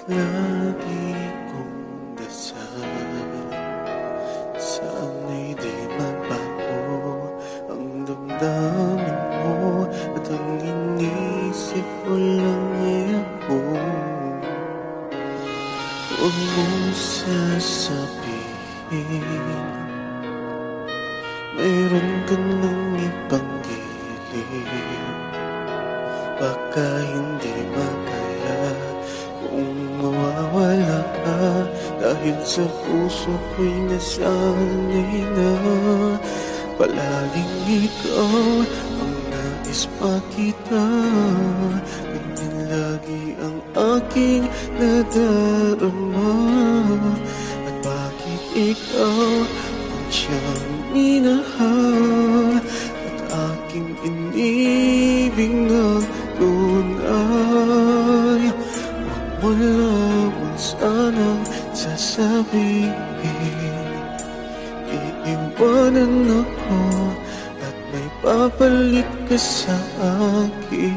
Lagi kong dasal, sana'y di magbago ang damdamin mo, at ang inisip ko lang ay ako. Huwag mong sasabihin mayroon ka nang ibang giliw. Baka hindi makaya kung mawawala ka, dahil sa puso ko'y nasanay na palaging ikaw ang nais makita. Ganyan lagi ang aking nadarama, at bakit ikaw ang siyang minahal at aking inibig ng tunay? Huwag mo lamang sanang sasabihin iiwanan ako at may papalit ka sa akin.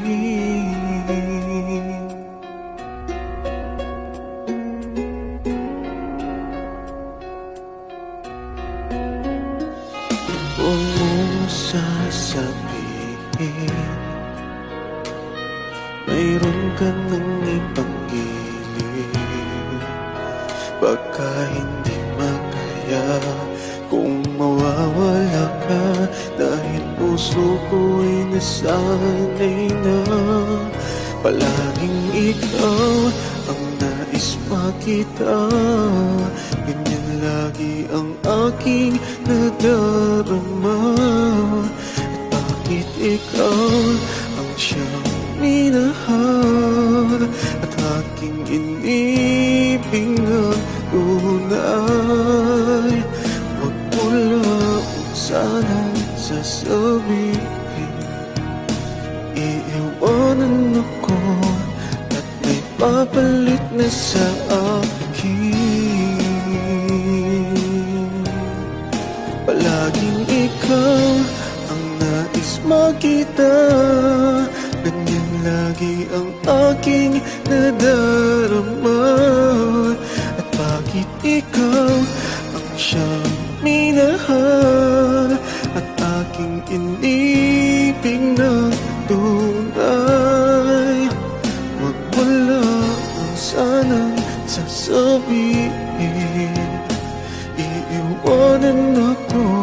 Huwag mong sasabihin mayroon ka ng ibang giliw. Baka hindi makaya kung mawawala ka, dahil puso ko'y nasanay na palaging ikaw ang nais makita. Ganyan lagi ang aking nadarama, at bakit ikaw ang siyang minahal at aking inibig ng tunay? Huwag mo lamang sanang sasabihin iiwanan ako at may papalit na sa akin. Palaging ikaw ang nais makita, ganyan lagi ang aking nadarama, at bakit ikaw ang siyang minahal at aking inibig ng tunay? Huwag mo lamang sanang sasabihin iiwanan ako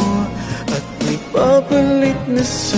at may papalit na sa